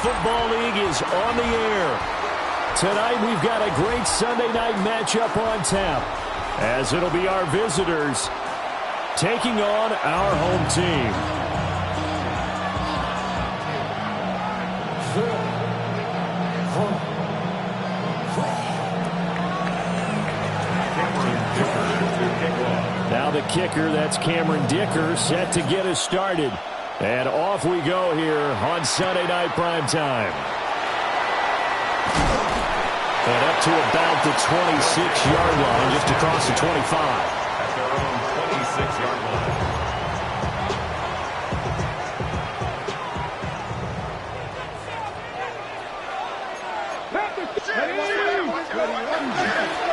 Football League is on the air. Tonight we've got a great Sunday night matchup on tap, as it'll be our visitors taking on our home team. Now the kicker, that's Cameron Dicker, set to get us started. And off we go here on Sunday Night Primetime. And up to about the 26-yard line, just across the 25. At their own 26-yard line.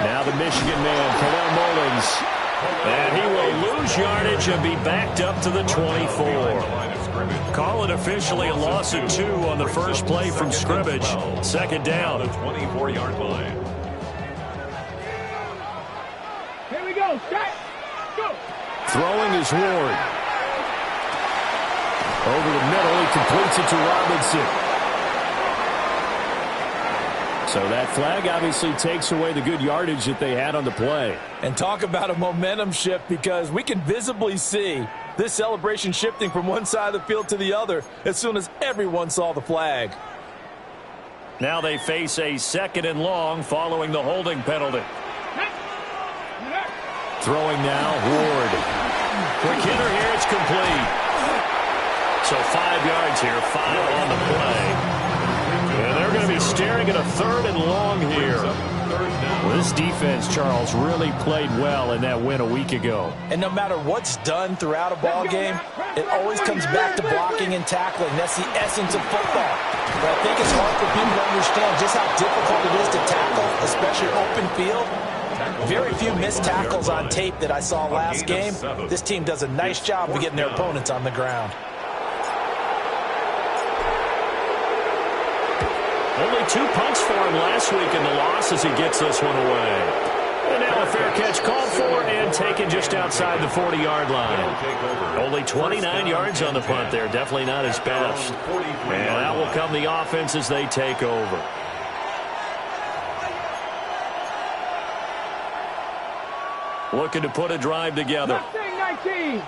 Now the Michigan man, Khalil Mullins. And he will lose yardage and be backed up to the 24. Call it officially a loss of 2 on the first play from scrimmage. Second down. The 24-yard line. Here we go. Go. Throwing is Ward. Over the middle, he completes it to Robinson. So that flag obviously takes away the good yardage that they had on the play. And talk about a momentum shift, because we can visibly see this celebration shifting from one side of the field to the other as soon as everyone saw the flag. Now they face a 2nd and long following the holding penalty. Throwing now, Ward. Quick hitter here, it's complete. So 5 yards here, 5 on the play. And they're going to be staring at a 3rd and long here. Well, this defense, Charles, really played well in that win a week ago. And no matter what's done throughout a ball game, it always comes back to blocking and tackling. That's the essence of football. But I think it's hard for people to understand just how difficult it is to tackle, especially open field. Very few missed tackles on tape that I saw last game. This team does a nice job of getting their opponents on the ground. Only 2 punts for him last week in the loss as he gets this one away. And now a fair catch called for and taken just outside the 40-yard line. Only 29 yards on the punt there. Definitely not his best. And out will come the offense as they take over. Looking to put a drive together. 19.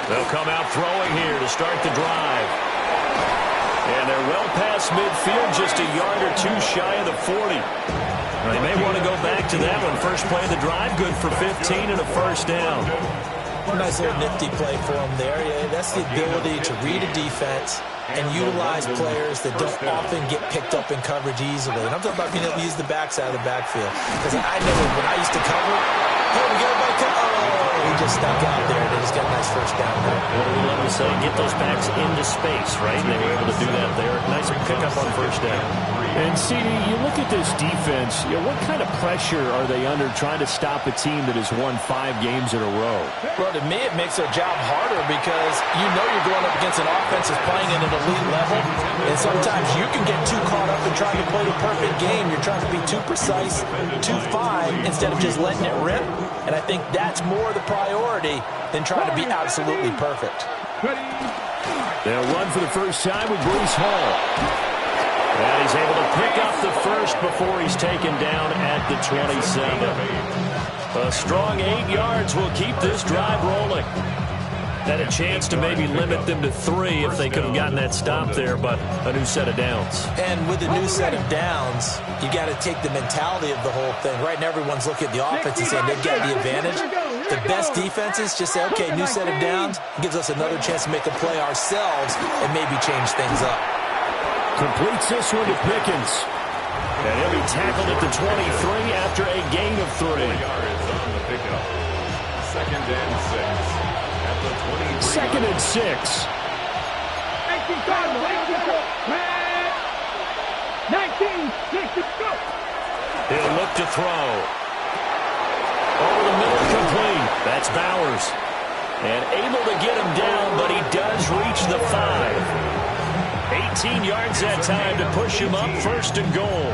They'll come out throwing here to start the drive. And they're well past midfield, just a yard or 2 shy of the 40. They may want to go back to that one. First play of the drive, good for 15 and a first down. Nice little nifty play for him there. Yeah, that's the ability to read a defense and utilize players that don't often get picked up in coverage easily. And I'm talking about being able to use the backside of the backfield. Because I know when I used to cover, hey, we got everybody cover. Oh, he just stuck out there. They just got a nice first down there. What do we love to say? Get those backs into space, right? And they were able to do that there. Nice pickup on first down. And, CD, you look at this defense, what kind of pressure are they under trying to stop a team that has won 5 games in a row? Well, to me, it makes their job harder because you're going up against an offense that's playing at an elite level, and sometimes you can get too caught up in trying to play the perfect game. You're trying to be too precise, too fine, instead of just letting it rip, and I think that's more the priority than trying to be absolutely perfect. They'll run for the first time with Breece Hall. And he's able to pick up the first before he's taken down at the 27. A strong 8 yards will keep this drive rolling. Had a chance to maybe limit them to 3 if they could have gotten that stop there, but a new set of downs. And with a new set of downs, you got to take the mentality of the whole thing. Right now, everyone's looking at the offense and saying they've got the advantage. The best defenses just say, okay, new set of downs, gives us another chance to make a play ourselves and maybe change things up. Completes this one to Pickens. And he'll be tackled at the 23 after a gain of 3. 4 yards on the pickup. 2nd and 6. At the 23. 2nd and 6. 19, go. He'll look to throw. Over the middle, complete. That's Bowers. And able to get him down, but he does reach the 5. 18 yards that time to push him up 1st and goal.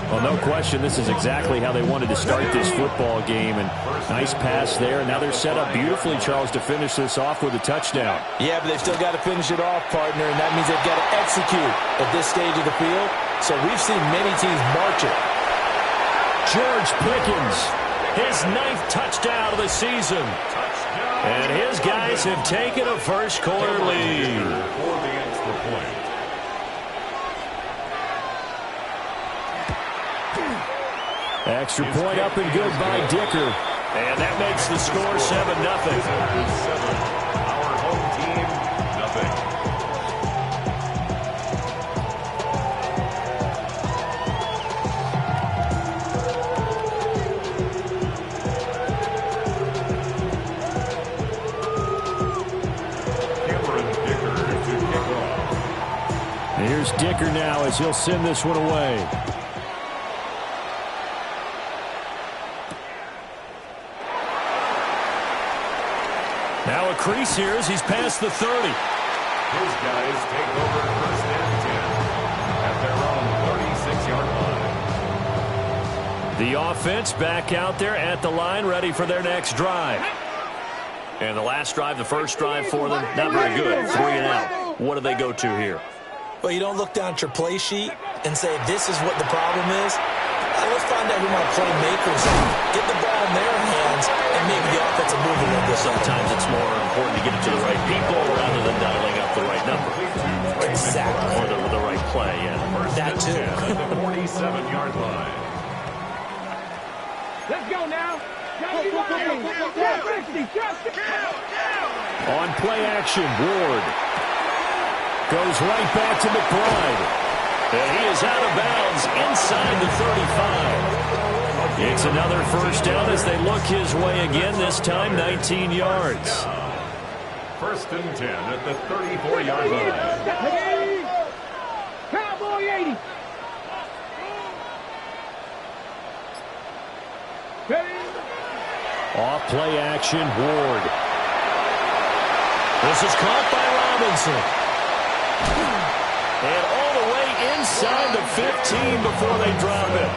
Well, no question, this is exactly how they wanted to start this football game. And nice pass there. And now they're set up beautifully, Charles, to finish this off with a touchdown. Yeah, but they've still got to finish it off, partner, and that means they've got to execute at this stage of the field. So we've seen many teams march it. George Pickens, his 9th touchdown of the season. And his guys have taken a first-quarter lead. For the extra point. Extra point up and good by Dicker. And that makes the score 7-0. Our home team, nothing. Here's Dicker now as he'll send this one away. Now a crease here as he's past the 30. His guys take over 1st and 10 at their own 36-yard line. The offense back out there at the line, ready for their next drive. And the last drive, the first drive for them, not very good. 3 and out. What do they go to here? Well, you don't look down at your play sheet and say, this is what the problem is. Let's find out who my playmakers are. Get the ball in their hands and maybe the offensive move a little bit. Sometimes it's more important to get it to the right people rather than dialing up the right number. Exactly. Or the right play, yeah. That too. At the 47-yard line. Let's go now. On play action, Ward goes right back to McBride. And he is out of bounds inside the 35. It's another first down as they look his way again, this time 19 yards. 1st and 10 at the 34-yard line. Cowboy 80. Off play action, Ward. This is caught by Robinson. And all the way inside the 15 before they drop it.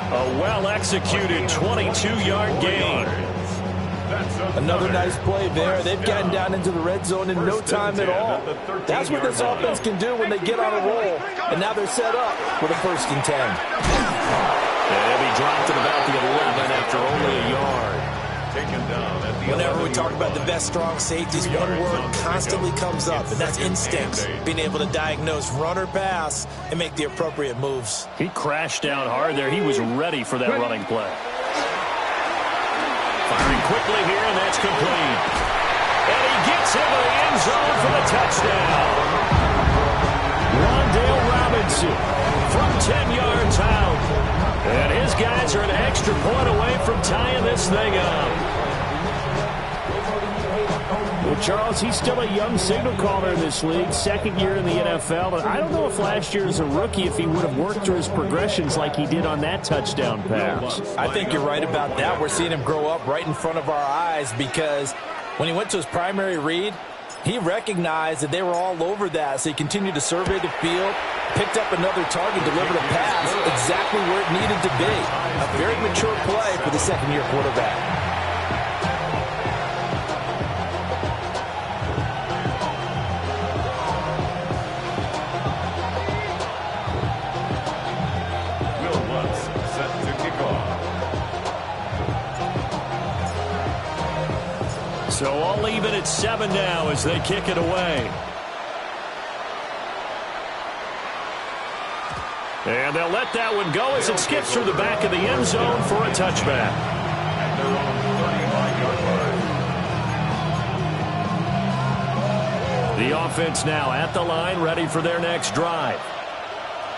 A well-executed 22-yard gain. Another nice play there. They've gotten down into the red zone in no time at all. That's what this offense can do when they get on a roll. And now they're set up for the 1st and 10. And he dropped it about the 11 after only a yard. Whenever we talk about the best strong safeties, one word constantly comes up, and that's instinct. Being able to diagnose run or pass and make the appropriate moves. He crashed down hard there. He was ready for that running play. Firing quickly here, and that's complete. And he gets into the end zone for the touchdown. Rondale Robinson from 10 yards out. And his guys are an extra point away from tying this thing up. Well, Charles, he's still a young signal caller in this league, 2nd year in the NFL. But I don't know if last year as a rookie, if he would have worked through his progressions like he did on that touchdown pass. I think you're right about that. We're seeing him grow up right in front of our eyes because when he went to his primary read, he recognized that they were all over that, so he continued to survey the field, picked up another target, delivered a pass exactly where it needed to be. A very mature play for the 2nd-year quarterback. So all even at 7 now as they kick it away. And they'll let that one go as it skips through the back of the end zone for a touchback. At their own 35-yard line. The offense now at the line, ready for their next drive.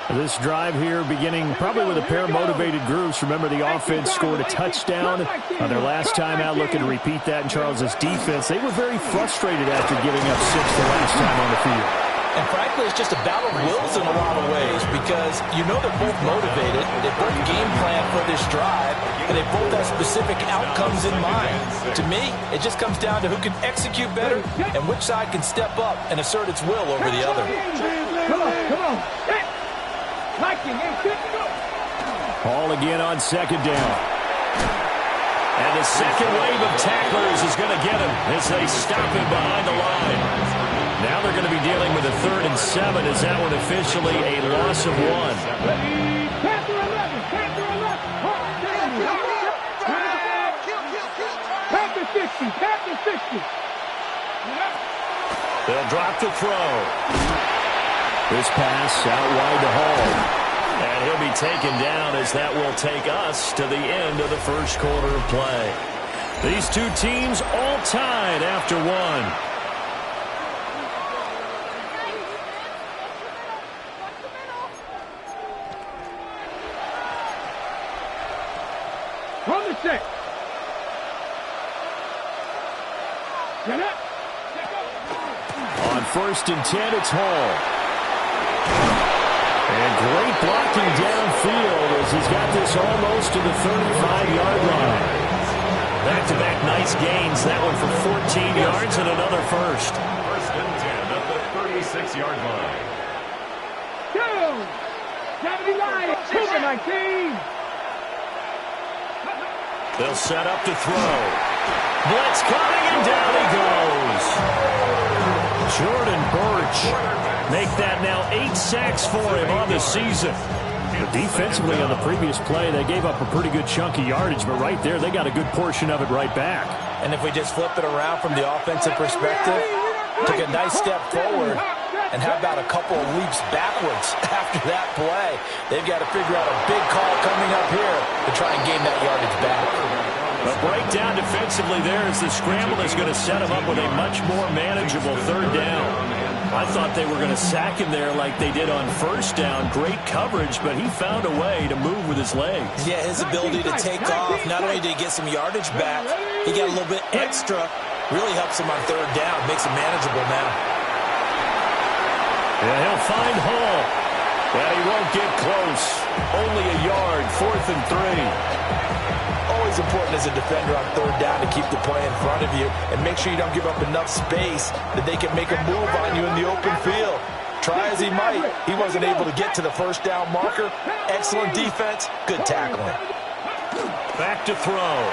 This drive here beginning probably with a pair of motivated groups. Remember, the offense scored a touchdown on their last time out, looking to repeat that in Charles's defense. They were very frustrated after giving up 6 the last time on the field. And frankly, it's just a battle of wills in a lot of ways because you know they're both motivated, they both game plan for this drive, and they both have specific outcomes in mind. To me, it just comes down to who can execute better and which side can step up and assert its will over the other. Come on, come on. Ball again on second down. And the second wave of tacklers is going to get him as they stop him behind the line. Now they're going to be dealing with a 3rd and 7. Is that one officially a loss of 1? Panther 11, Panther 11. Panther 60, Panther 60. They'll drop the throw. This pass out wide to Hall. And he'll be taken down as that will take us to the end of the first quarter of play. These two teams all tied after 1. From the 6. Get up. On 1st and 10, it's Hall. And great blocking downfield as he's got this almost to the 35-yard line. Back-to-back nice gains. That one for 14 yards and another first. 1st and 10 at the 36-yard line. 2. 79. Cougar 19. They'll set up to throw. Blitz coming, and down he goes. Jordan Birch make that now 8 sacks for him on the season. But defensively on the previous play, they gave up a pretty good chunk of yardage, but right there, they got a good portion of it right back. And if we just flip it around from the offensive perspective, took a nice step forward, and how about a couple of leaps backwards after that play? They've got to figure out a big call coming up here to try and gain that yardage back. A breakdown defensively there as the scramble is going to set him up with a much more manageable 3rd down. I thought they were going to sack him there like they did on 1st down. Great coverage, but he found a way to move with his legs. Yeah, his ability to take off, not only did he get some yardage back, he got a little bit extra. Really helps him on 3rd down, makes it manageable now. And he'll find Hall. But he won't get close. Only a yard, 4th and 3. Always important as a defender on 3rd down to keep the play in front of you and make sure you don't give up enough space that they can make a move on you in the open field. Try as he might, he wasn't able to get to the 1st down marker. Excellent defense, good tackling. Back to throw.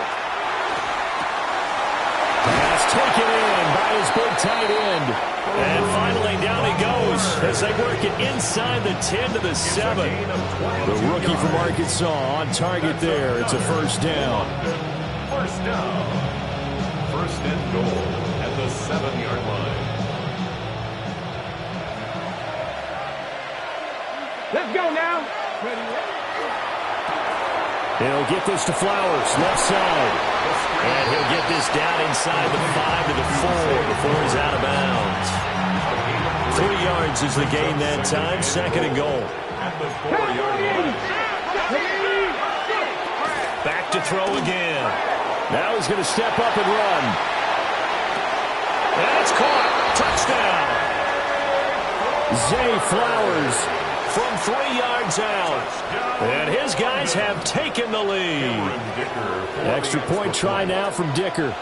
Pass taken in by his big tight end. And finally down he goes as they work it inside the 10 to the 7. The rookie from Arkansas on target there. It's a 1st down. 1st down. 1st and goal at the 7-yard line. Let's go now. He'll get this to Flowers, left side. And he'll get this down inside the 5 to the 4 before he's out of bounds. 3 yards is the gain that time, 2nd and goal. At the 4-yard line. Back to throw again. Now he's going to step up and run. And it's caught. Touchdown. Zay Flowers from 3 yards out. And his guys have taken the lead. Extra point try now from Dicker.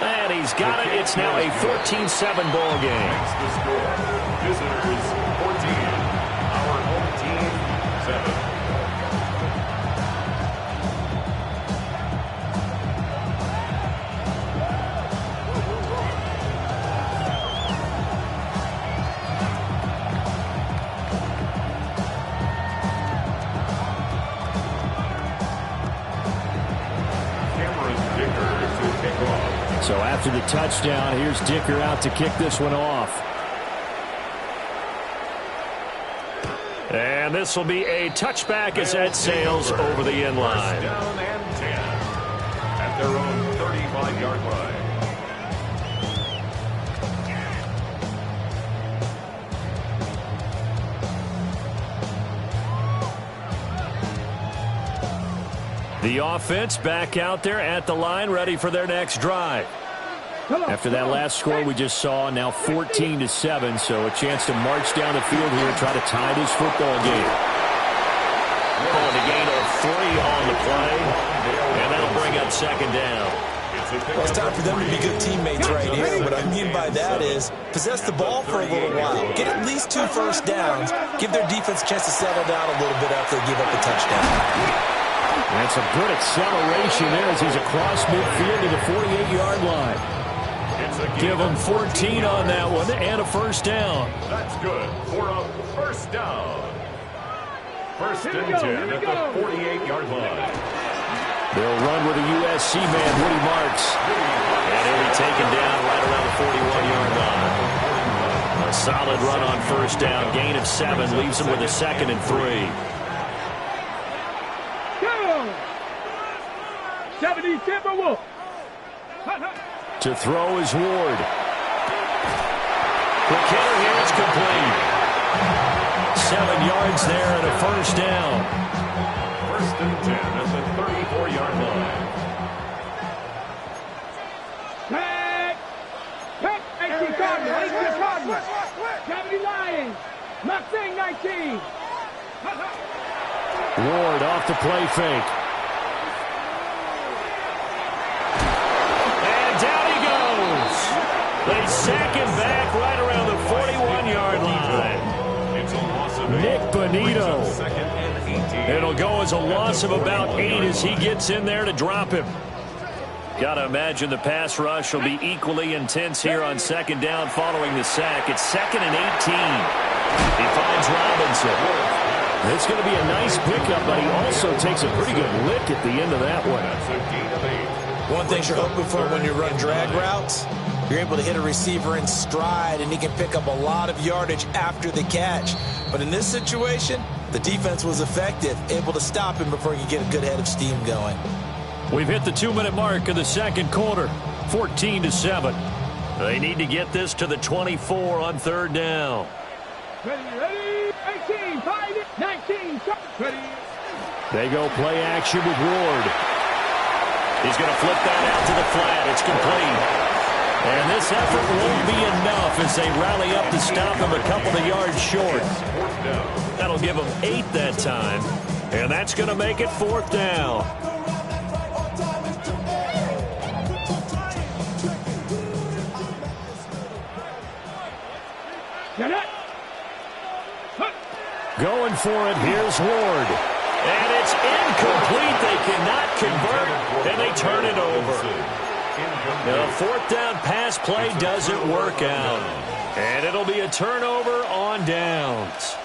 And he's got it. It's now a 14-7 ball game. That's the score. Visitors 14. Our home team 7. So after the touchdown, here's Dicker out to kick this one off. And this will be a touchback as that sails over the end line. First down and 10 at their own 35-yard line. The offense back out there at the line, ready for their next drive. After that last score we just saw, now 14-7, so a chance to march down the field here and try to tie this football game. Calling a gain of 3 on the play, and that'll bring up second down. Well, it's time for them to be good teammates right here. What I mean by that is possess the ball for a little while. Get at least 2 first downs. Give their defense a chance to settle down a little bit after they give up a touchdown. That's a good acceleration there as he's across midfield to the 48-yard line. Give him 14 on that one and a first down. That's good for a first down. First and 10 at the 48-yard line. They'll run with a USC man, Woody Marks. And he'll be taken down right around the 41-yard line. A solid run on first down. Gain of 7 leaves him with a 2nd and 3. 70 Timberwolves. To throw is Ward. The kicker here is complete. 7 yards there and a first down. First and 10 at the 34-yard line. Pack, 18 Cardinals, 18 Cardinals. 70 Lions. Mustang 19. Ward off the play fake. And down he goes. They sack him back right around the 41-yard line. It's a loss of 8. Nick Bonito. Second and 18. It'll go as a loss of about 8 as he gets in there to drop him. Got to imagine the pass rush will be equally intense here on second down following the sack. It's 2nd and 18. He finds Robinson. It's going to be a nice pickup, but he also takes a pretty good lick at the end of that one. That's a gain of 8. One thing you're hoping for when you run drag routes, you're able to hit a receiver in stride, and he can pick up a lot of yardage after the catch. But in this situation, the defense was effective, able to stop him before he could get a good head of steam going. We've hit the 2-minute mark of the second quarter, 14-7. They need to get this to the 24 on third down. Ready, 18, 5, 19, ready. They go play action with Ward. He's going to flip that out to the flat. It's complete. And this effort won't be enough as they rally up to stop him a couple of yards short. That'll give him 8 that time. And that's going to make it 4th down. Going for it, here's Ward. And it's incomplete. They cannot convert, and they turn it over. The 4th down pass play doesn't work out. And it'll be a turnover on downs.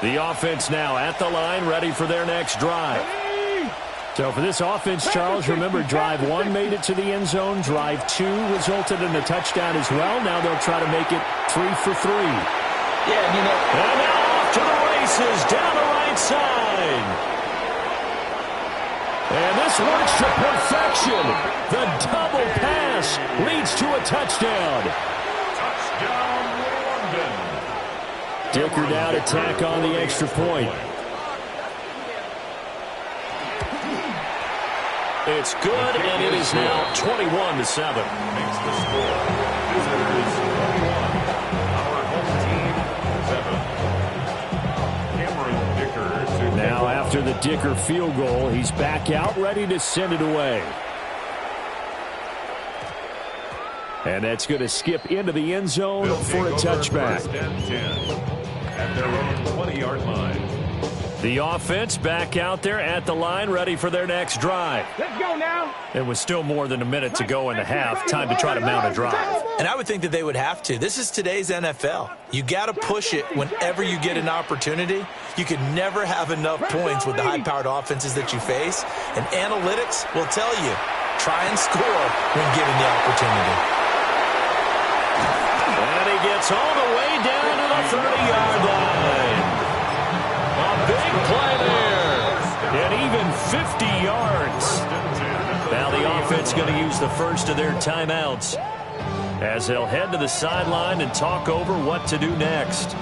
The offense now at the line, ready for their next drive. So for this offense, Charles, remember, drive 1 made it to the end zone. Drive 2 resulted in a touchdown as well. Now they'll try to make it 3 for 3. Yeah, you know. And now off to the races down the right side. And this works to perfection. The double pass leads to a touchdown. Touchdown, London. Dicker now to tack on the extra point. It's good, and it is now 21-7. Makes the score. Visitors 21. Our home team 7. Cameron Dicker to Now after the Dicker field goal, he's back out ready to send it away. And that's going to skip into the end zone for a touchback. First and 10 at their own 20-yard line. The offense back out there at the line, ready for their next drive. Let's go now. It was still more than a minute to go in the half. Time to try to mount a drive. And I would think that they would have to. This is today's NFL. You got to push it whenever you get an opportunity. You can never have enough points with the high-powered offenses that you face. And analytics will tell you, try and score when given the opportunity. And he gets all the way down to the 30-yard line. A big play there. And even 50 yards. Now the offense going to use the first of their timeouts as they'll head to the sideline and talk over what to do next.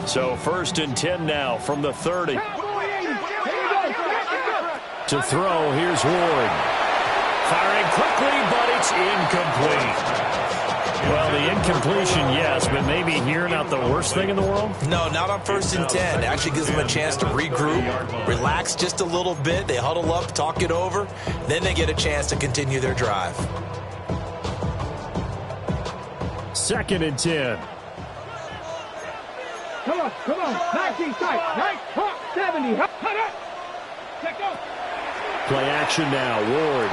So 1st and 10 now from the 30. To throw, here's Ward. Firing quickly, but it's incomplete. Well, the incompletion, yes, but maybe here not the worst thing in the world? No, not on 1st and 10. It actually gives them a chance to regroup, relax just a little bit. They huddle up, talk it over. Then they get a chance to continue their drive. 2nd and 10. Come on. 19 tight. Nice talk. 70. Hut. Let go. Play action now. Ward.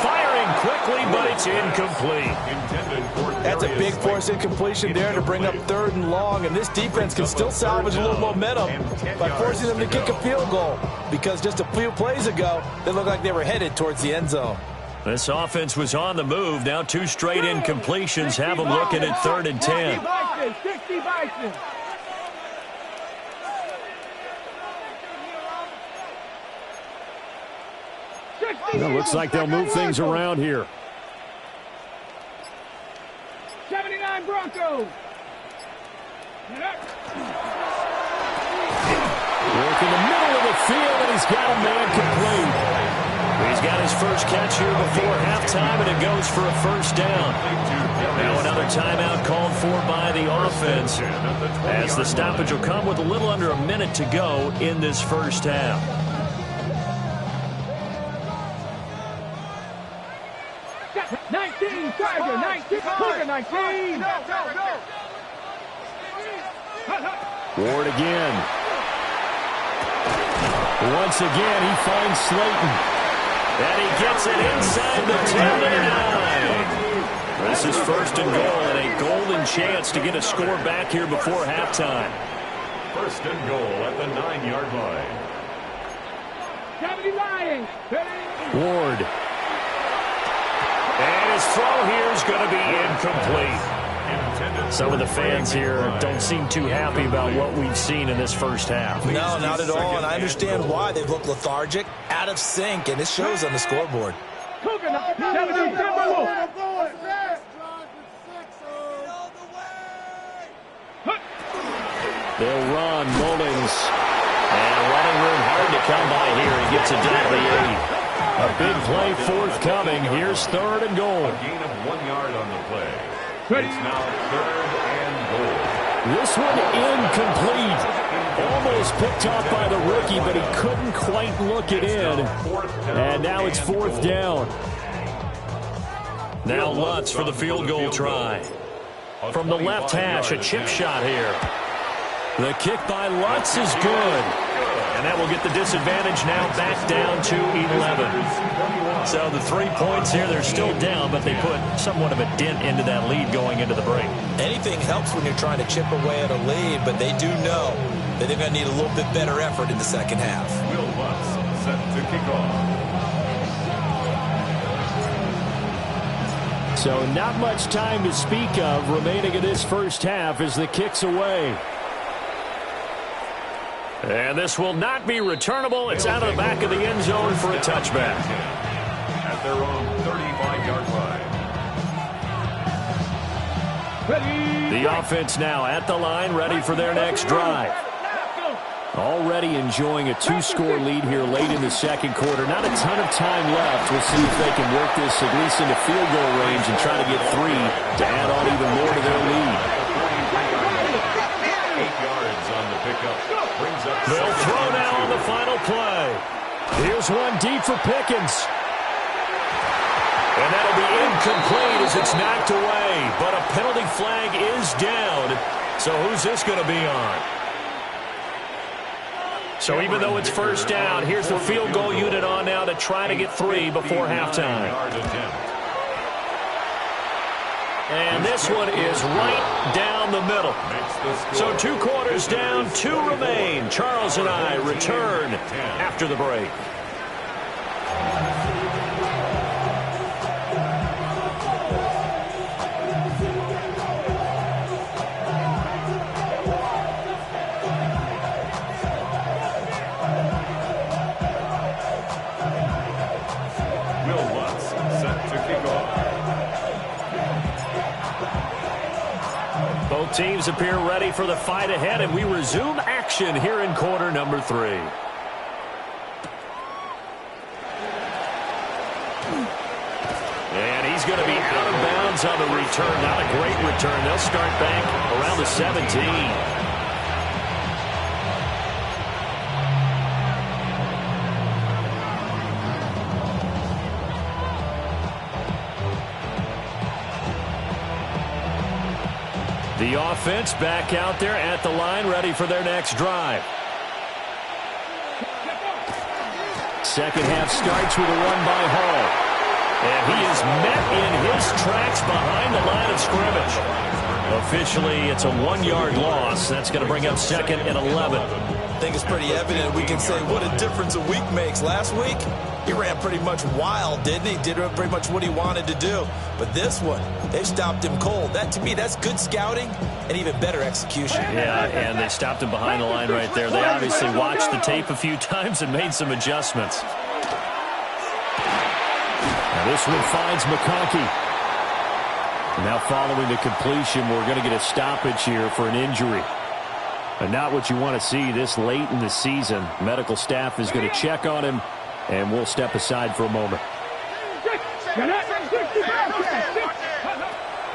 Firing quickly, but it's incomplete. That's a big force incompletion there to bring up 3rd and long, and this defense can still salvage a little momentum by forcing them to kick a field goal, because just a few plays ago, they looked like they were headed towards the end zone. This offense was on the move. Now 2 straight incompletions have them looking at 3rd and 10. 60 Bison. Well, looks like they'll move things around here. 79 Broncos. Work in the middle of the field, and he's got a man complete. He's got his first catch here before halftime, and it goes for a 1st down. Now another timeout called for by the offense, as the stoppage will come with a little under a minute to go in this first half. Tiger, 19, Tiger, 19. Ward again. Once again, he finds Slayton. And he gets it inside the 10-9. This is 1st and goal, and a golden chance to get a score back here before halftime. 1st and goal at the 9-yard line. 79. Ward. And his throw here is going to be incomplete. Some of the fans here don't seem too happy about what we've seen in this first half. No, not at all, and I understand why. They've looked lethargic, out of sync, and it shows on the scoreboard. They'll run, Mullins. And running room hard to come by here. He gets it down to the 8. A big play forthcoming. Here's 3rd and goal. A gain of 1 yard on the play. It's now 3rd and goal. This one incomplete. Almost picked off by the rookie, but he couldn't quite look it in. And now it's 4th down. Now Lutz for the field goal try. From the left hash, a chip shot here. The kick by Lutz is good. And that will get the disadvantage now back down to 11. So the 3 points here, they're still down, but they put somewhat of a dent into that lead going into the break. Anything helps when you're trying to chip away at a lead, but they do know that they're going to need a little bit better effort in the second half. Will Lutz set to kick off. So not much time to speak of remaining in this first half as the kick's away. And this will not be returnable. It's out of the back of the end zone for a touchback. At their own 35-yard line. The offense now at the line, ready for their next drive. Already enjoying a 2-score lead here late in the second quarter. Not a ton of time left. We'll see if they can work this at least into field goal range and try to get 3 to add on even more to their lead. 8 yards on the pickup. Brings up They'll throw now on the final play. Here's one deep for Pickens. And that'll be incomplete as it's knocked away. But a penalty flag is down. So who's this going to be on? So even though it's 1st down, here's the field goal unit on now to try to get 3 before halftime. And this one is right down the middle. So 2 quarters down, 2 remain. Charles and I return after the break. Both teams appear ready for the fight ahead, and we resume action here in quarter number 3. And he's going to be out of bounds on the return. Not a great return. They'll start back around the 17. The offense back out there at the line, ready for their next drive. Second half starts with a run by Hall. And he is met in his tracks behind the line of scrimmage. Officially, it's a 1-yard loss. That's going to bring up 2nd and 11. I think it's pretty evident. We can say what a difference a week makes. Last week, he ran pretty much wild, didn't he? Did pretty much what he wanted to do. But this one, they stopped him cold. That, to me, that's good scouting and even better execution. Yeah, and they stopped him behind the line right there. They obviously watched the tape a few times and made some adjustments. Now this one finds McConkey. Now following the completion, we're going to get a stoppage here for an injury. And not what you want to see this late in the season. Medical staff is going to check on him, and we'll step aside for a moment.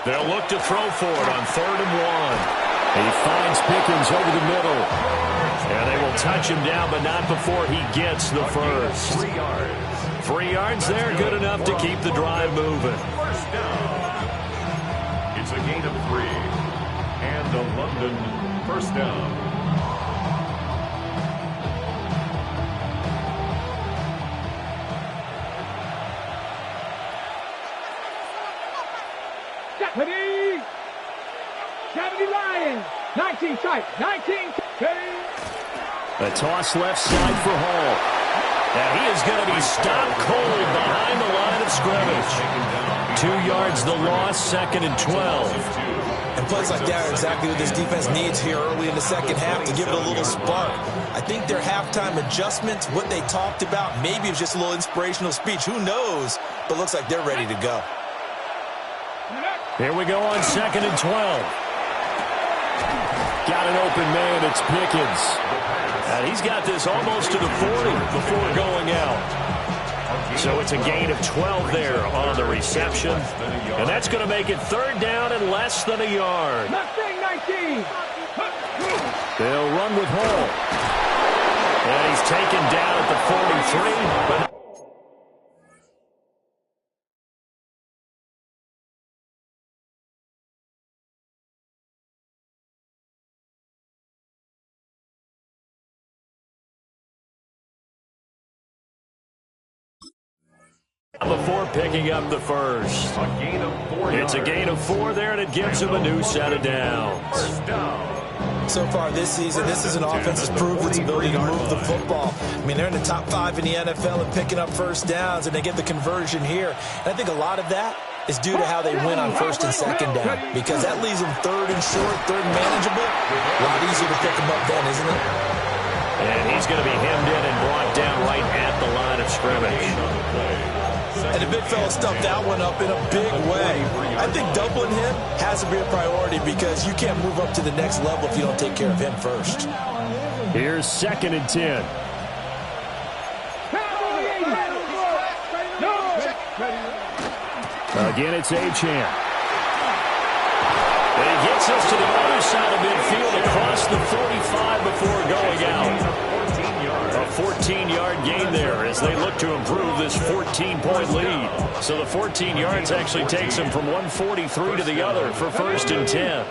They'll look to throw for it on 3rd and 1. He finds Pickens over the middle. And they will touch him down, but not before he gets the first. 3 yards. 3 yards there, good enough to keep the drive moving. First down. It's a gain of 3. And the London first down. Deputy! Deputy Lions! 19 tight! 19 tight! A toss left side for Hall. And he is going to be stopped cold behind the line of scrimmage. 2 yards the loss, 2nd and 12. And plays like that are exactly what this defense needs here early in the second half to give it a little spark. I think their halftime adjustments, what they talked about, maybe it's just a little inspirational speech. Who knows? But looks like they're ready to go. Here we go on 2nd and 12. Got an open man, it's Pickens. And he's got this almost to the 40 before going out. So it's a gain of 12 there on the reception. And that's going to make it 3rd down and less than a yard. They'll run with Hall. And he's taken down at the 43. But before picking up the first. A gain of 4 It's a gain of 4 there, and it gives him a new set of downs. First down. So far this season, this is an offense that's proved its ability to move the football. I mean, they're in the top 5 in the NFL and picking up first downs, and they get the conversion here. And I think a lot of that is due to how they win on 1st and 2nd down, because that leaves them 3rd and short, 3rd and manageable. A lot easier to pick them up then, isn't it? And he's going to be hemmed in and brought down right at the line of scrimmage. And the big fella stuffed that one up in a big way. I think doubling him has to be a priority because you can't move up to the next level if you don't take care of him first. Here's 2nd and 10. Again, it's Achane. And he gets us to the other side of midfield across the 45 before going out. A 14-yard gain there as they look to improve this 14-point lead. So the 14 yards actually takes him from 143 to the other for 1st and 10.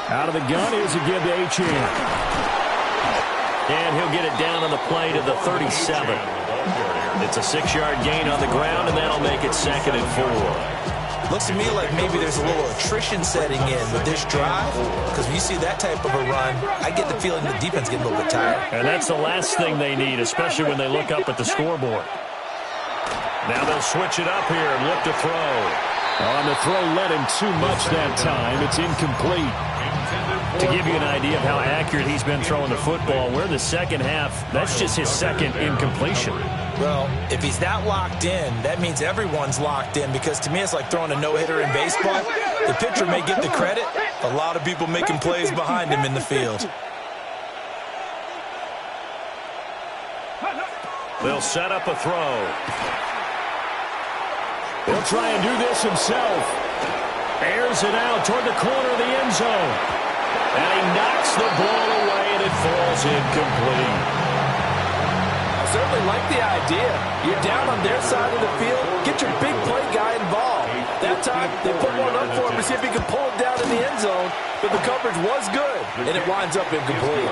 Out of the gun is again to Achane. And he'll get it down on the play to the 37. It's a 6-yard gain on the ground, and that'll make it 2nd and 4. Looks to me like maybe there's a little attrition setting in with this drive, because when you see that type of a run, I get the feeling the defense getting a little bit tired. And that's the last thing they need, especially when they look up at the scoreboard. Now they'll switch it up here and look to throw. On the throw, led him too much that time. It's incomplete. To give you an idea of how accurate he's been throwing the football, we're in the second half. That's just his 2nd incompletion. Well, if he's that locked in, that means everyone's locked in, because to me it's like throwing a no-hitter in baseball. The pitcher may get the credit. A A lot of people making plays behind him in the field. They'll set up a throw. He'll try and do this himself. Airs it out toward the corner of the end zone. And he knocks the ball away, and it falls incomplete. I certainly like the idea. You're down on their side of the field. Get your big play guy involved. That time, they put one up for him to see if he can pull it down in the end zone. But the coverage was good, and it winds up incomplete.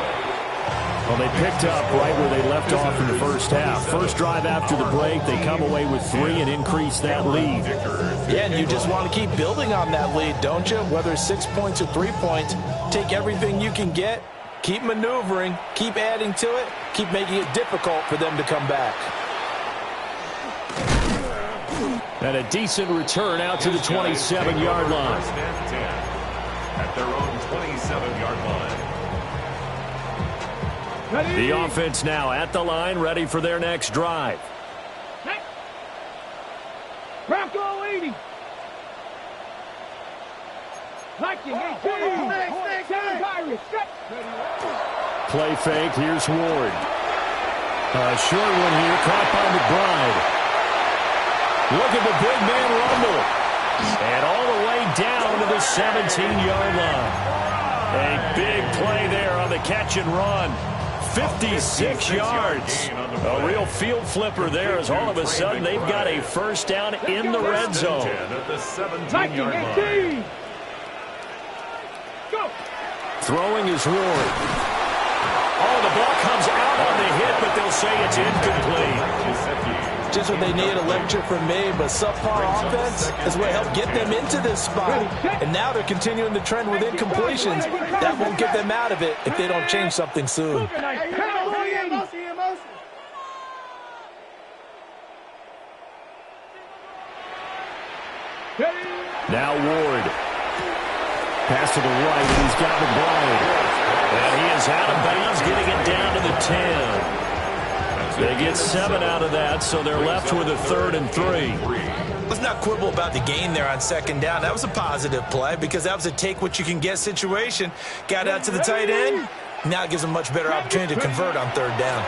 Well, they picked up right where they left off in the first half. First drive after the break, they come away with 3 and increase that lead. Yeah, and you just want to keep building on that lead, don't you? Whether it's 6 points or 3 points, take everything you can get, keep maneuvering, keep adding to it, keep making it difficult for them to come back. And a decent return out to the 27-yard line. First and 10 at their own 27-yard line. The offense now at the line, ready for their next drive. Bronco 80. Viking 18. Play fake. Here's Ward. A short one here, caught by McBride. Look at the big man rumble. And all the way down to the 17-yard line. A big play there on the catch and run. 56 yards. A real field flipper there as all of a sudden they've got a first down in the red zone. At the 17-yard line. Throwing is Ward. Oh, the ball comes out on the hit, but they'll say it's incomplete. Just what they need, a lecture from me, but subpar offense is what helped get them into this spot. And now they're continuing the trend with incompletions. That won't get them out of it if they don't change something soon. Now Ward. Pass to the right, and he's got McBride. And he is out of bounds, getting it down to the 10. They get 7 out of that, so they're left with a 3rd and 3. Let's not quibble about the gain there on 2nd down. That was a positive play because that was a take-what-you-can-get situation. Got out to the tight end. Now it gives them a much better opportunity to convert on 3rd down.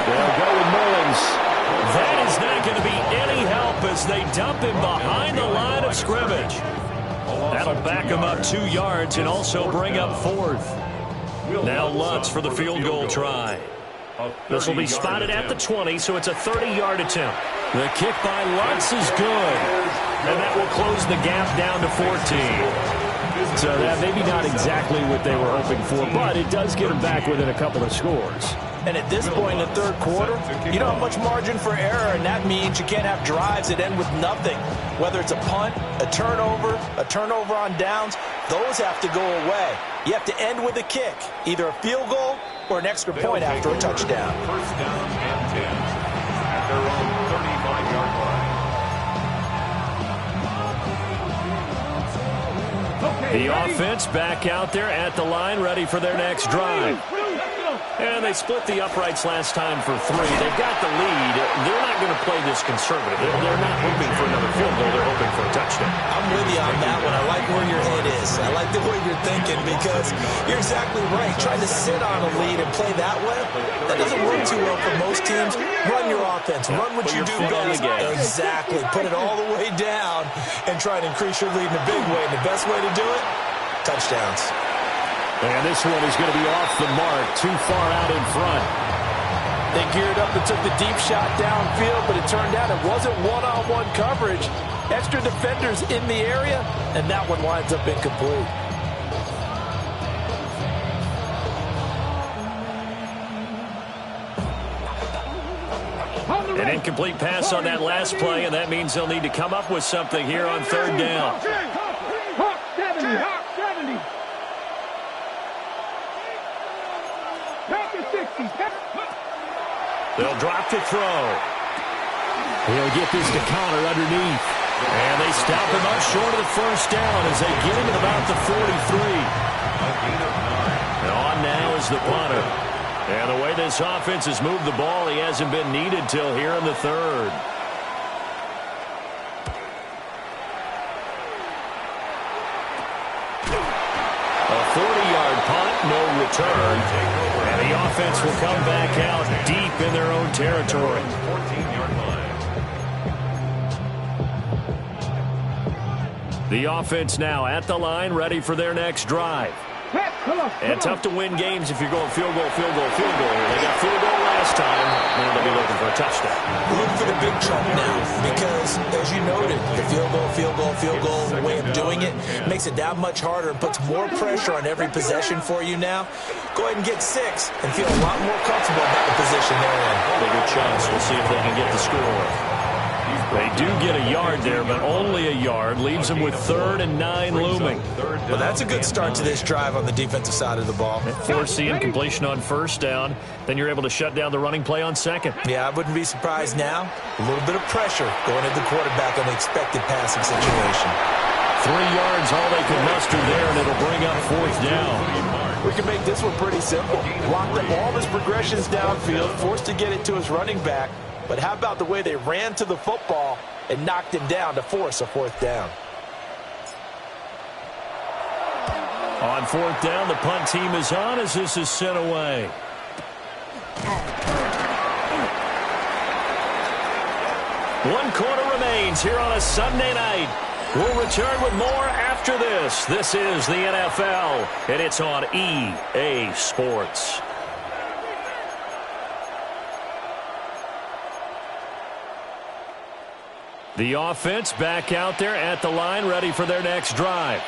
They'll go with Mullins. That is not going to be any help as they dump him behind the line of scrimmage. That'll back him up 2 yards and also bring up 4th. Now Lutz for the field goal try. This will be spotted at the 20, so it's a 30-yard attempt. The kick by Lutz is good. And that will close the gap down to 14. So that maybe not exactly what they were hoping for, but it does get them back within a couple of scores. And at this point in the 3rd quarter, you don't have much margin for error, and that means you can't have drives that end with nothing. Whether it's a punt, a turnover on downs, those have to go away. You have to end with a kick, either a field goal or an extra point after a touchdown. First down and 10 at their own 35-yard line. The offense back out there at the line, ready for their next drive. And they split the uprights last time for 3. They've got the lead. They're not going to play this conservative. They're not hoping for another field goal. They're hoping for a touchdown. I'm with you on that one. I like where your head is. I like the way you're thinking because you're exactly right. Trying to sit on a lead and play that way, that doesn't work too well for most teams. Run your offense. Run what you do best. Exactly. Put it all the way down and try to increase your lead in a big way. And the best way to do it, touchdowns. And this one is going to be off the mark, too far out in front. They geared up and took the deep shot downfield, but it turned out it wasn't one-on-one coverage. Extra defenders in the area, and that one winds up incomplete. An incomplete pass on that last play, and that means they'll need to come up with something here on 3rd down. Hawk 70, Hawk 70. They'll drop to throw. He'll get this to Connor underneath. And they stop him up short of the first down as they get him at about the 43. And on now is the punter. And the way this offense has moved the ball, he hasn't been needed till here in the 3rd. offense will come back out deep in their own territory. 14-yard line. The offense now at the line, ready for their next drive. And tough to win games if you're going field goal, field goal, field goal. They got field goal last time. Now they'll be looking for a touchdown. Look for the big chunk now because, as you noted, the field goal, field goal, field goal way of doing it makes it that much harder and puts more pressure on every possession for you now. Go ahead and get 6 and feel a lot more comfortable about the position they're in. Bigger chance. We'll see if they can get the score. They do get a yard there, but only a yard. Leaves them with 3rd and 9 looming. Well, that's a good start to this drive on the defensive side of the ball. Force the incompletion on 1st down. Then you're able to shut down the running play on 2nd. Yeah, I wouldn't be surprised now. A little bit of pressure going at the quarterback on the expected passing situation. 3 yards, all they could muster there, and it'll bring up 4th down. We can make this one pretty simple. Block up all his progressions downfield, forced to get it to his running back. But how about the way they ran to the football and knocked him down to force a 4th down? On 4th down, the punt team is on as this is sent away. One quarter remains here on a Sunday night. We'll return with more after this. This is the NFL, and it's on EA Sports. The offense back out there at the line, ready for their next drive.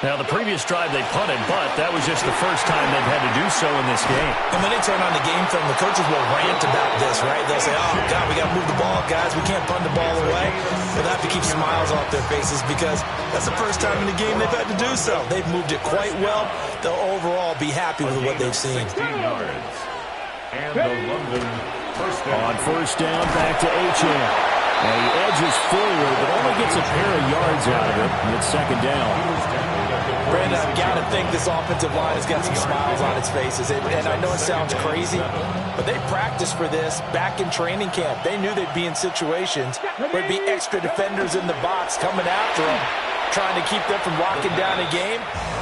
Now, the previous drive they punted, but that was just the first time they've had to do so in this game. And when they turn on the game film, the coaches will rant about this, right? They'll say, oh, God, we got to move the ball, guys. We can't punt the ball away. They'll have to keep smiles off their faces because that's the first time in the game they've had to do so. They've moved it quite well. They'll overall be happy with what they've seen. 16 yards. And the London first down. On 1st down, back to H.M. And he edges forward, but only gets a pair of yards out of it. And it's 2nd down. Brandon, I've got to think this offensive line has got some smiles on its faces. And I know it sounds crazy, but they practiced for this back in training camp. They knew they'd be in situations where there'd be extra defenders in the box coming after them, trying to keep them from locking down a game.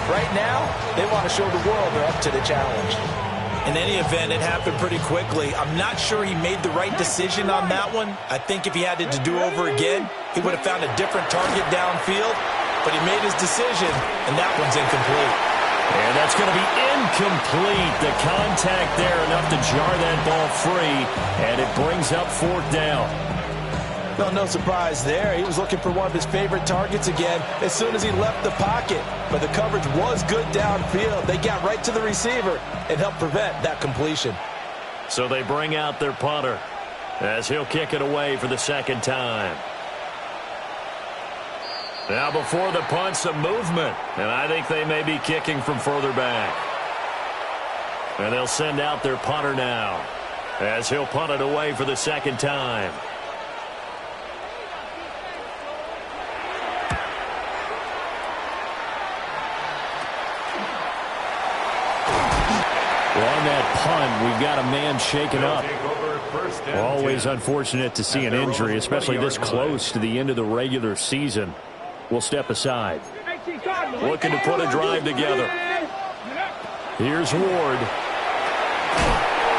Right now, they want to show the world they're up to the challenge. In any event, it happened pretty quickly. I'm not sure he made the right decision on that one. I think if he had it to do over again, he would have found a different target downfield. But he made his decision, and that one's incomplete. And that's going to be incomplete. The contact there enough to jar that ball free, and it brings up 4th down. Well, no surprise there. He was looking for one of his favorite targets again as soon as he left the pocket. But the coverage was good downfield. They got right to the receiver and helped prevent that completion. So they bring out their punter as he'll kick it away for the 2nd time. Now before the punt, some movement. And I think they may be kicking from further back. And they'll send out their punter now as he'll punt it away for the 2nd time. Well, on that punt, we've got a man shaken up. Always unfortunate to see an injury, especially this close to the end of the regular season. We'll step aside. Looking to put a drive together. Here's Ward.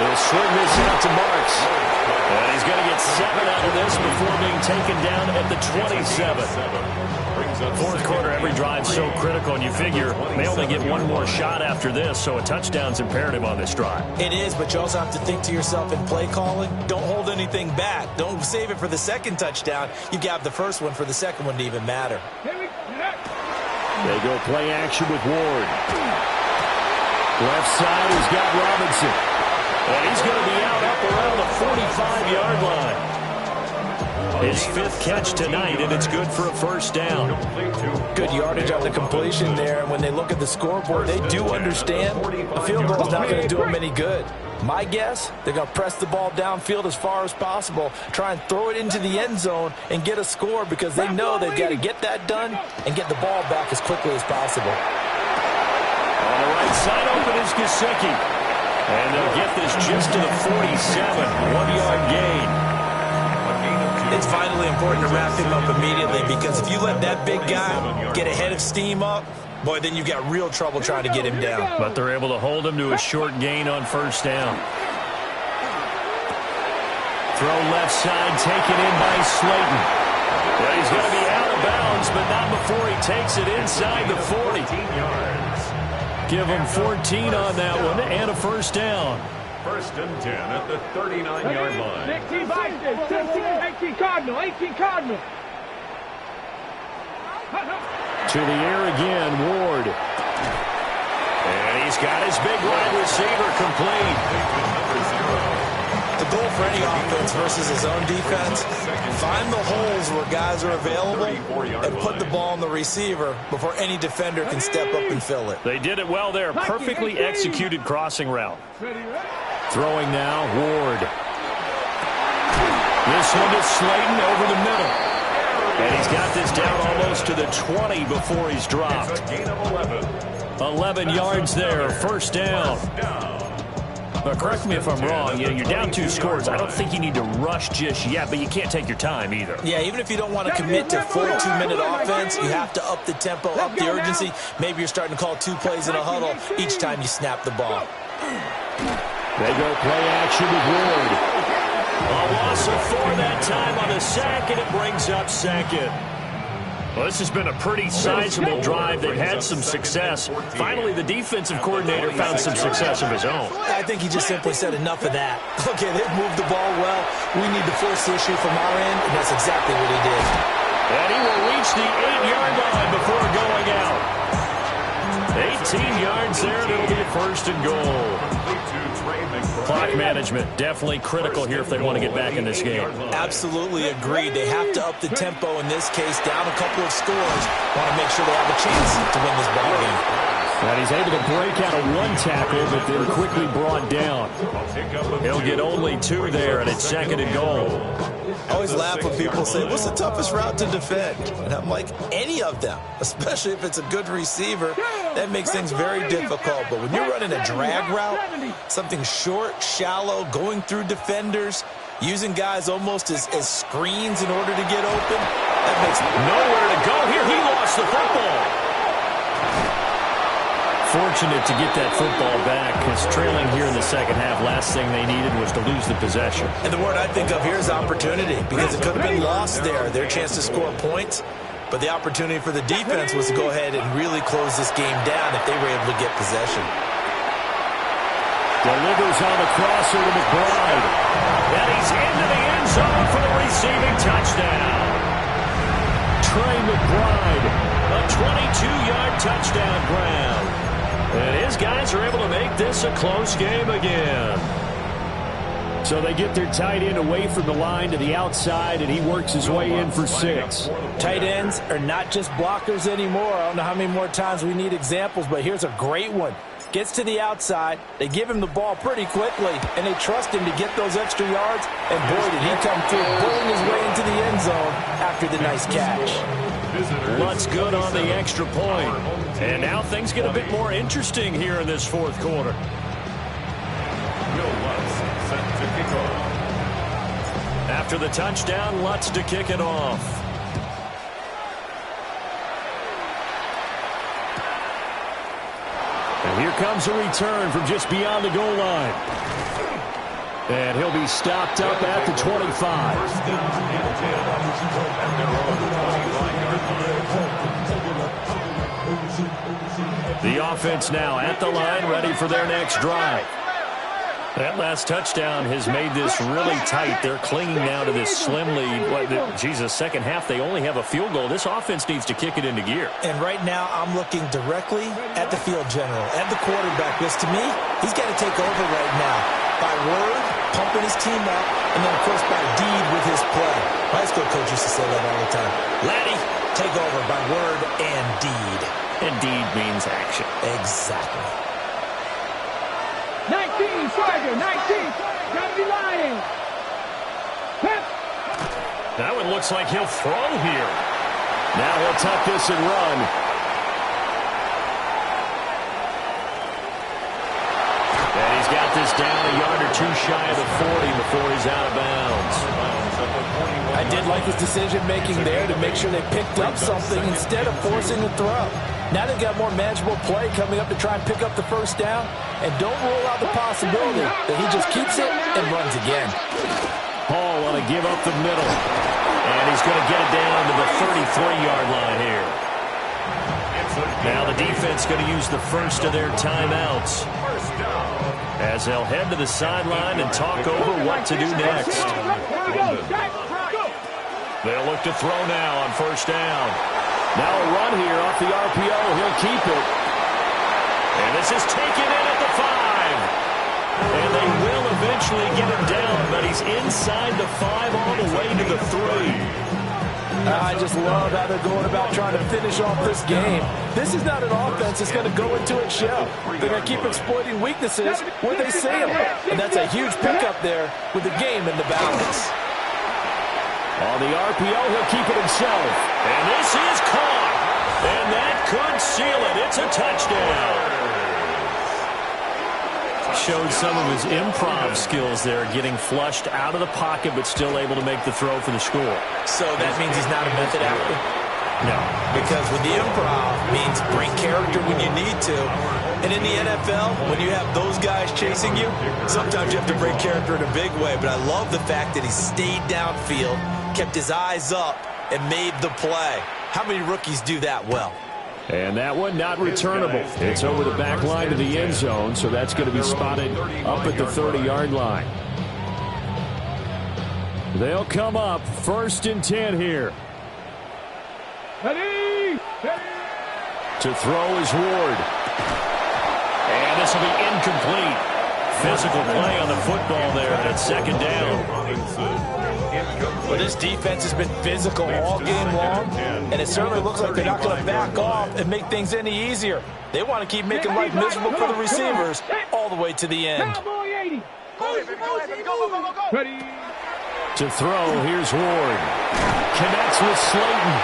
He'll swing this out to Marks. And he's going to get 7 out of this before being taken down at the 27. 4th quarter, every drive so critical, and you figure they only get one more shot after this, so a touchdown's imperative on this drive. It is, but you also have to think to yourself in play calling, don't hold anything back. Don't save it for the 2nd touchdown. You got the first one for the 2nd one to even matter. They go play action with Ward. Left side, he's got Robinson. And he's going to be out up around the 45-yard line. His 5th catch tonight, and it's good for a 1st down. Good yardage on the completion there. And when they look at the scoreboard, they do understand a field goal is not going to do them any good. My guess, they're going to press the ball downfield as far as possible, try and throw it into the end zone and get a score because they know they've got to get that done and get the ball back as quickly as possible. On the right side, open is Gesicki. And they'll get this just to the 47, 1-yard gain. It's vitally important to wrap him up immediately because if you let that big guy get a head of steam up, boy, then you've got real trouble trying to get him down. But they're able to hold him to a short gain on first down. Throw left side, taken in by Slayton. Well, he's going to be out of bounds, but not before he takes it inside the 40. Give him 14 on that one and a first down. First and 10 at the 39-yard line. 18 Vikings, 18 Cardinal, 18 Cardinal. To the air again, Ward. And he's got his big wide receiver complete. The goal for any offense versus his own defense, find the holes where guys are available and put the ball on the receiver before any defender can step up and fill it. They did it well there. Perfectly executed crossing route. Throwing now, Ward. This one to Slayton over the middle. And he's got this down almost to the 20 before he's dropped. 11 yards there, first down. But correct me if I'm wrong, you're down 2 scores. I don't think you need to rush just yet, but you can't take your time either. Yeah, even if you don't want to commit to full 2-minute offense, you have to up the tempo, up the urgency. Maybe you're starting to call 2 plays in a huddle each time you snap the ball. They go play action with Ward. A loss of 4 that time on the sack, and it brings up second. Well, this has been a pretty sizable drive. They've had some success. Finally, the defensive coordinator found some success of his own. I think he just simply said enough of that. Okay, they've moved the ball well. We need to force the issue from our end, and that's exactly what he did. And he will reach the 8-yard line before going out. 18 yards there, and it'll be a first and goal. Clock management, definitely critical here if they want to get back in this game. Absolutely agreed. They have to up the tempo in this case, down a couple of scores. Want to make sure they have a chance to win this ball game. And he's able to break out of 1 tackle, but then quickly brought down. He'll get only 2 there, and it's second and goal. I always laugh when people say, what's the toughest route to defend? And I'm like, any of them, especially if it's a good receiver. That makes things very difficult. But when you're running a drag route, something short, shallow, going through defenders, using guys almost as screens in order to get open, that makes nowhere to go here. He lost the football. Fortunate to get that football back, because trailing here in the second half, last thing they needed was to lose the possession. And the word I think of here is opportunity, because it could have been lost there, their chance to score points. But the opportunity for the defense was to go ahead and really close this game down if they were able to get possession. Delivers on the crosser to McBride. And he's into the end zone for the receiving touchdown. Trey McBride, a 22-yard touchdown grab. And his guys are able to make this a close game again. So they get their tight end away from the line to the outside, and he works his way in for 6. Tight ends are not just blockers anymore. I don't know how many more times we need examples, but here's a great one. Gets to the outside, they give him the ball pretty quickly, and they trust him to get those extra yards, and boy, did he come through, pulling his way into the end zone after the nice catch. Lutz good on the extra point. And now things get a bit more interesting here in this fourth quarter. After the touchdown, Lutz to kick it off. And here comes a return from just beyond the goal line. And he'll be stopped up at the 25. The offense now at the line, ready for their next drive. That last touchdown has made this really tight. They're clinging now to this slim lead. Second half, they only have a field goal. This offense needs to kick it into gear. And right now, I'm looking directly at the field general, at the quarterback, because to me, he's got to take over right now. By word, pumping his team up, and then, of course, by deed with his play. My high school coach used to say that all the time. Laddie, take over by word and deed. And deed means action. Exactly. 19, Tiger, 19. Gotta be lying. That one looks like he'll throw here. Now he'll tuck this and run. And he's got this down a yard or 2 shy of the 40 before he's out of bounds. I did like his decision-making there to make sure they picked up something instead of forcing the throw. Now they've got more manageable play coming up to try and pick up the first down. And don't rule out the possibility that he just keeps it and runs again. Hall want to give up the middle. And he's going to get it down to the 33-yard line here. Now the defense going to use the first of their timeouts as they'll head to the sideline and talk over what to do next. They'll look to throw now on first down. Now a run here off the RPO. He'll keep it. And this is taken in at the 5. And they will eventually get him down, but he's inside the 5 all the way to the 3. I just love how they're going about trying to finish off this game. This is not an offense that's going to go into its shell. They're going to keep exploiting weaknesses where they see them. And that's a huge pickup there with the game in the balance. On the RPO, he'll keep it himself. And this is caught. And that could seal it. It's a touchdown. Showed some of his improv skills there, getting flushed out of the pocket but still able to make the throw for the score. So that means he's not a method actor? No. Because with the improv means bring character when you need to. And in the NFL, when you have those guys chasing you, sometimes you have to bring character in a big way. But I love the fact that he stayed downfield, kept his eyes up, and made the play. How many rookies do that well? And that one not returnable. It's over the back line to the end zone, so that's going to be spotted up at the 30-yard line. They'll come up 1st and 10 here. Ready? To throw is Ward. And this will be incomplete. Physical play on the football there, and it's 2nd down. Well, this defense has been physical all game long, and it certainly looks like they're not going to back off and make things any easier. They want to keep making life miserable for the receivers all the way to the end. Ready? To throw, here's Ward. Connects with Slayton.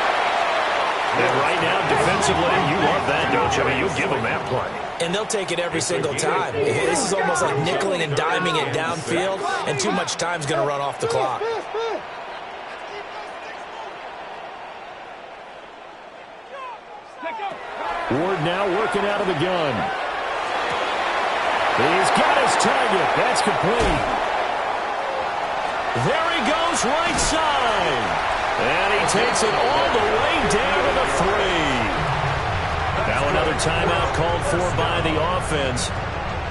And right now, defensively, you love that, don't you? I mean, you'll give them that play. And they'll take it every single time. This is almost like nickeling and diming it downfield, and too much time's going to run off the clock. Ward now working out of the gun. He's got his target. That's complete. There he goes, right side. And he takes it all the way down to the 3. Now another timeout called for by the offense,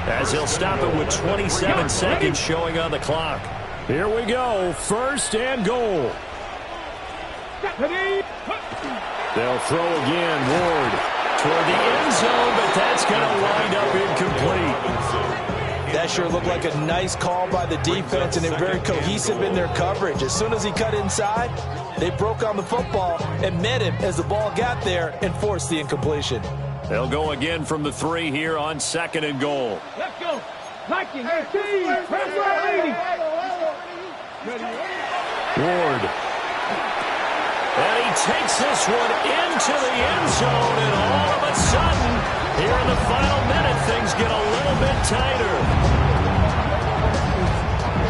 as they'll stop it with 27 seconds showing on the clock. Here we go, 1st and goal. They'll throw again, Ward toward the end zone, but that's going to wind up incomplete. That sure looked like a nice call by the defense, and they're very cohesive in their coverage. As soon as he cut inside, they broke on the football and met him as the ball got there and forced the incompletion. They'll go again from the 3 here on 2nd and goal. Let's go. Like it. Ward. And he takes this one into the end zone, and all of a sudden, here in the final minute, things get a little bit tighter.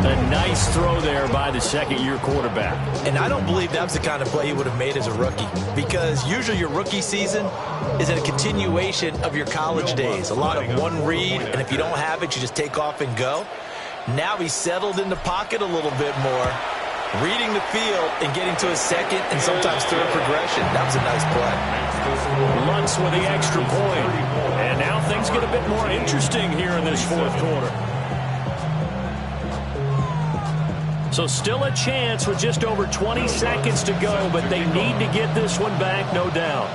A nice throw there by the 2nd-year quarterback. And I don't believe that's the kind of play he would have made as a rookie, because usually your rookie season is a continuation of your college days. A lot of one read, and if you don't have it, you just take off and go. Now he's settled in the pocket a little bit more, reading the field and getting to his 2nd and sometimes 3rd progression. That was a nice play. Lutz with the extra point. And now things get a bit more interesting here in this 4th quarter. So still a chance with just over 20 seconds to go, but they need to get this one back, no doubt.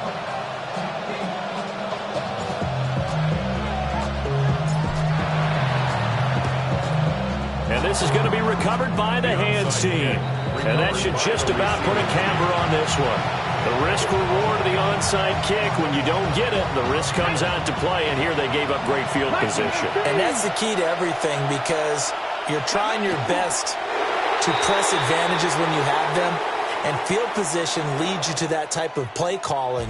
And this is going to be recovered by the hands team. And that should just about put a camber on this one. The risk-reward of the onside kick, when you don't get it, the risk comes out to play, and here they gave up great field position. And that's the key to everything, because you're trying your best to press advantages when you have them, and field position leads you to that type of play calling.